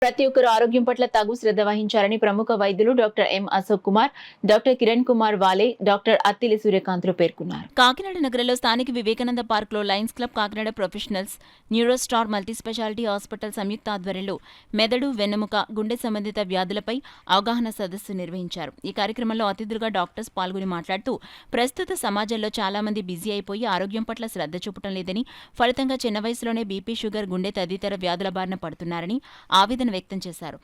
ప్రతి ఒక్కరు ఆరోగ్యం పట్ల తగు శ్రద్ధ వహించాలని ప్రముఖ వైద్యులు doctor M Ashok Kumar, doctor Kiran Kumar వాలే, డాక్టర్ అత్తిలి సూర్యకాంత్లు పేర్కొన్నారు. కాకినాడ నగరంలో స్థానిక వివేకానంద పార్క్లో Lions Club Kakinada Professionals Neurostar Multi Speciality Hospital సంయుక్త ఆధ్వర్యంలో మెదడు, వెన్నెముక, గుండె సంబంధిత వ్యాధులపై అవగాహన సదస్సు నిర్వహించారు. ఈ కార్యక్రమంలో అతిథులుగా డాక్టర్స్ పాల్గొని మాట్లాడుతూ ప్రస్తుత సమాజంలో చాలా మంది బిజీ అయిపోయి ఆరోగ్యం పట్ల శ్రద్ధ చూపటం లేదని, ఫలితంగా చిన్న వయసులోనే బీపీ, షుగర్, గుండె తదితర వ్యాధుల బారిన పడుతున్నారని ఆవేదన వ్యక్తం చేశారు.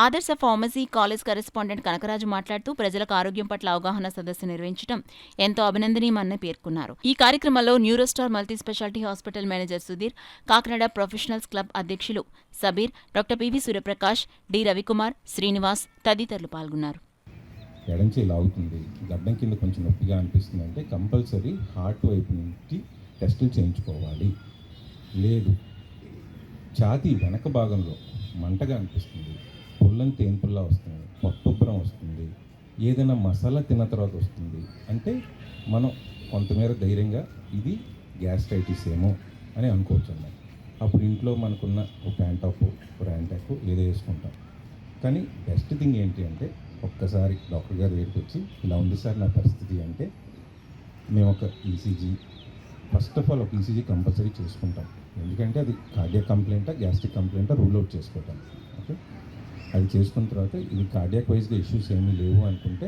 ఆదర్శ ఫార్మసీ కాలేజ్ కరెస్పాండెంట్ కనకరాజు మాట్లాడుతూ ప్రజలకు ఆరోగ్యం పట్ల అవగాహన సదస్సు నిర్వహించడం ఎంతో అభినందనీయమని పేర్కొన్నారు. ఈ కార్యక్రమంలో Neurostar Multi Speciality Hospital manager Sudhir, Kakinada Professionals Club అధ్యక్షులు Sabir, doctor PV Suryaprakash, D Ravikumar, Srinivas తదితరులు పాల్గొన్నారు. ఎడంచి లాగుతుంది, గడ్డం కింద కొంచెం నొప్పిగా అనిపిస్తుంది అంటే కంపల్సరీ హార్ట్ వైపు నుంచి టెస్టులు చేయించుకోవాలి. లేదు, ఛాతీ వెనక భాగంలో మంటగా అనిపిస్తుంది, పుల్లని తేన్పుల్లా వస్తుంది, పొట్టుబ్బరం వస్తుంది, ఏదైనా మసాలా తిన్న తర్వాత వస్తుంది అంటే మనం కొంతమేర ధైర్యంగా ఇది గ్యాస్ట్రైటిస్ ఏమో అని అనుకోవచ్చు అన్నమాట. అప్పుడు ఇంట్లో మనకున్న ఒక ప్యాంటాప్, ర్యాంటాప్ ఏదో వేసుకుంటాం. కానీ బెస్ట్ థింగ్ ఏంటి అంటే ఒక్కసారి డాక్టర్ గారు దగ్గరికి వచ్చి ఇలా ఉంది సార్ నా పరిస్థితి అంటే మేము ఒక ఈసీజీ, ఫస్ట్ ఆఫ్ ఆల్ ఒక ఈసీజీ కంపల్సరీ చేసుకుంటాం. ఎందుకంటే అది కార్డియాక్ కంప్లైంటా, గ్యాస్ట్రిక్ కంప్లైంటా రూల్ అవుట్ చేసుకోవటం. ఓకే, అది చేసుకున్న తర్వాత ఇది కార్డియాక్ వైజ్గా ఇష్యూస్ ఏమీ లేవు అనుకుంటే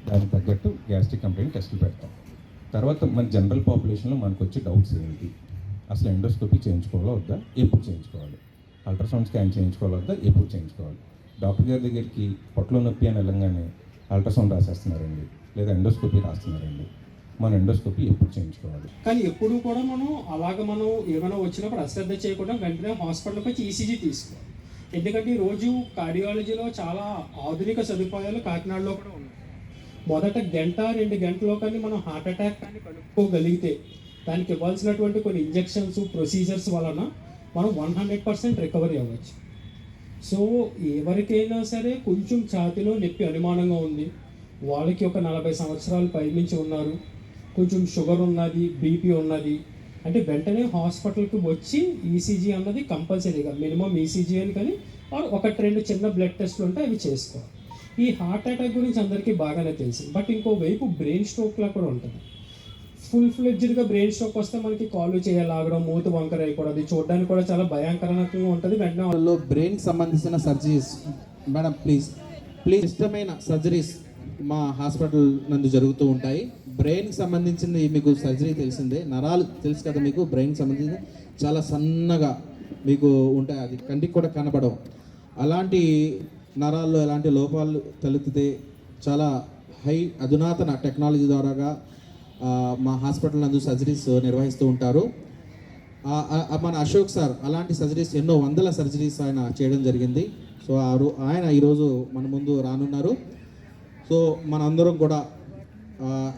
దానికి తగ్గట్టు గ్యాస్ట్రిక్ కంప్లైంట్ టెస్టులు పెడతాం. తర్వాత మన జనరల్ పాపులేషన్లో మనకు వచ్చే డౌట్స్ ఏంటి, అసలు ఎండోస్కోపీ చేయించుకోవాలా వద్దా, ఎప్పుడు చేయించుకోవాలి, అల్ట్రాసౌండ్ స్కాన్ చేయించుకోవాలా వద్దా, ఎప్పుడు చేయించుకోవాలి. డాక్టర్ గారి దగ్గరికి పొట్టలో నొప్పి అని వెళ్ళంగానే అల్ట్రాసౌండ్ రాసేస్తున్నారండి, లేదా ఎండోస్కోపీ రాస్తున్నారండి. మన ఎండోస్కోపీ ఎప్పుడు చేయించుకోవాలి. కానీ ఎప్పుడు కూడా మనం మనం ఏమైనా వచ్చినప్పుడు అశ్రద్ధ చేయకుండా వెంటనే హాస్పిటల్కి వచ్చి ఈసీజీ తీసుకోవాలి. ఎందుకంటే ఈరోజు కార్డియాలజీలో చాలా ఆధునిక సదుపాయాలు కాకినాడలో కూడా ఉన్నాయి. మొదట గంట 2 గంటలో కానీ మనం హార్ట్ అటాక్ కానీ కనుక్కోగలిగితే దానికి ఇవ్వాల్సినటువంటి కొన్ని ఇంజెక్షన్స్, ప్రొసీజర్స్ వలన మనం 100% రికవరీ అవ్వచ్చు. సో ఎవరికైనా సరే కొంచెం ఛాతీలో నొప్పి అనుమానంగా ఉంది, వాళ్ళకి ఒక 40 సంవత్సరాలు పైనుంచి ఉన్నారు, కొంచెం షుగర్ ఉన్నది, బీపీ ఉన్నది అంటే వెంటనే హాస్పిటల్కి వచ్చి ఈసీజీ అన్నది కంపల్సరీగా మినిమం ఈసీజీ అని కానీ ఒకటి 2 చిన్న బ్లడ్ టెస్ట్లు ఉంటే అవి చేసుకోవాలి. ఈ హార్ట్ అటాక్ గురించి అందరికీ బాగానే తెలుసు. బట్ ఇంకోవైపు బ్రెయిన్ స్ట్రోక్లా కూడా ఉంటుంది. ఫుల్ ఫ్లెడ్జ్డ్గా బ్రెయిన్ స్ట్రోక్ వస్తే మనకి కాళ్ళు చేయలాగడం, మూత వంకర అయిపోవడం, చూడడానికి కూడా చాలా భయంకరంగా ఉంటుంది. వెంటనే బ్రెయిన్ సంబంధించిన సర్జరీస్ మేడం ప్లీజ్ ఇష్టమైన సర్జరీస్ మా హాస్పిటల్ నందు జరుగుతూ ఉంటాయి. బ్రెయిన్కి సంబంధించింది మీకు సర్జరీ తెలిసిందే, నరాలు తెలుసు కదా మీకు. బ్రెయిన్కి సంబంధించి చాలా సన్నగా మీకు ఉంటాయి, అది కంటికి కూడా కనపడవు. అలాంటి నరాల్లో ఎలాంటి లోపాలు తలెత్తితే చాలా అధునాతన టెక్నాలజీ ద్వారాగా మా హాస్పిటల్ నందు సర్జరీస్ నిర్వహిస్తూ ఉంటారు. మన అశోక్ సార్ అలాంటి సర్జరీస్ ఎన్నో వందల సర్జరీస్ ఆయన చేయడం జరిగింది. సో ఆయన ఈరోజు మన ముందు రానున్నారు. సో మనందరం కూడా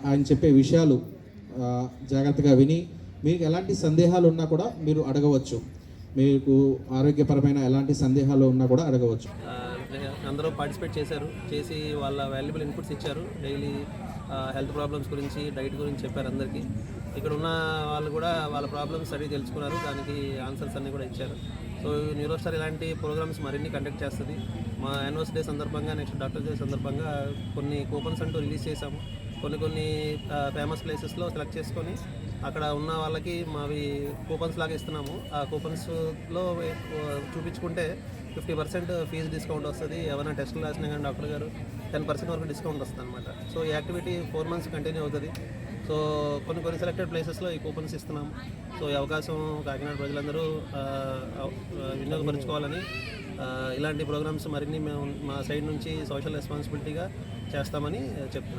ఆయన చెప్పే విషయాలు జాగ్రత్తగా విని మీకు ఎలాంటి సందేహాలు ఉన్నా కూడా మీరు అడగవచ్చు. మీకు ఆరోగ్యపరమైన ఎలాంటి సందేహాలు ఉన్నా కూడా అడగవచ్చు. అందరూ పార్టిసిపేట్ చేసి వాళ్ళ వాల్యుబుల్ ఇన్పుట్స్ ఇచ్చారు. డైలీ హెల్త్ ప్రాబ్లమ్స్ గురించి, డైట్ గురించి చెప్పారు అందరికీ. ఇక్కడ ఉన్న వాళ్ళు కూడా వాళ్ళ ప్రాబ్లమ్స్ అడిగి తెలుసుకున్నారు, దానికి ఆన్సర్స్ అన్నీ కూడా ఇచ్చారు. సో న్యూరోస్టార్ ఇలాంటి ప్రోగ్రామ్స్ మరిన్ని కండక్ట్ చేస్తుంది. మా యానివర్సరీ డే సందర్భంగా, నెక్స్ట్ డాక్టర్ డే సందర్భంగా కొన్ని కూపన్స్ అంటూ రిలీజ్ చేశాము. కొన్ని ఫేమస్ ప్లేసెస్లో సెలెక్ట్ చేసుకొని అక్కడ ఉన్న వాళ్ళకి మావి కూపన్స్ లాగా ఇస్తున్నాము. ఆ కూపన్స్లో చూపించుకుంటే 50% ఫీజు డిస్కౌంట్ వస్తుంది. ఏమైనా టెస్టులు రాసినా కానీ డాక్టర్ గారు 10% వరకు డిస్కౌంట్ వస్తుంది అనమాట. సో ఈ యాక్టివిటీ 4 months కంటిన్యూ అవుతుంది. సో కొన్ని సెలెక్టెడ్ ప్లేసెస్లో ఈ కూపన్స్ ఇస్తున్నాము. సో ఈ అవకాశం కాకినాడ ప్రజలందరూ వినియోగపరుచుకోవాలని, ఇలాంటి ప్రోగ్రామ్స్ మరిన్ని మేము మా సైడ్ నుంచి సోషల్ రెస్పాన్సిబిలిటీగా చేస్తామని చెప్తున్నాం.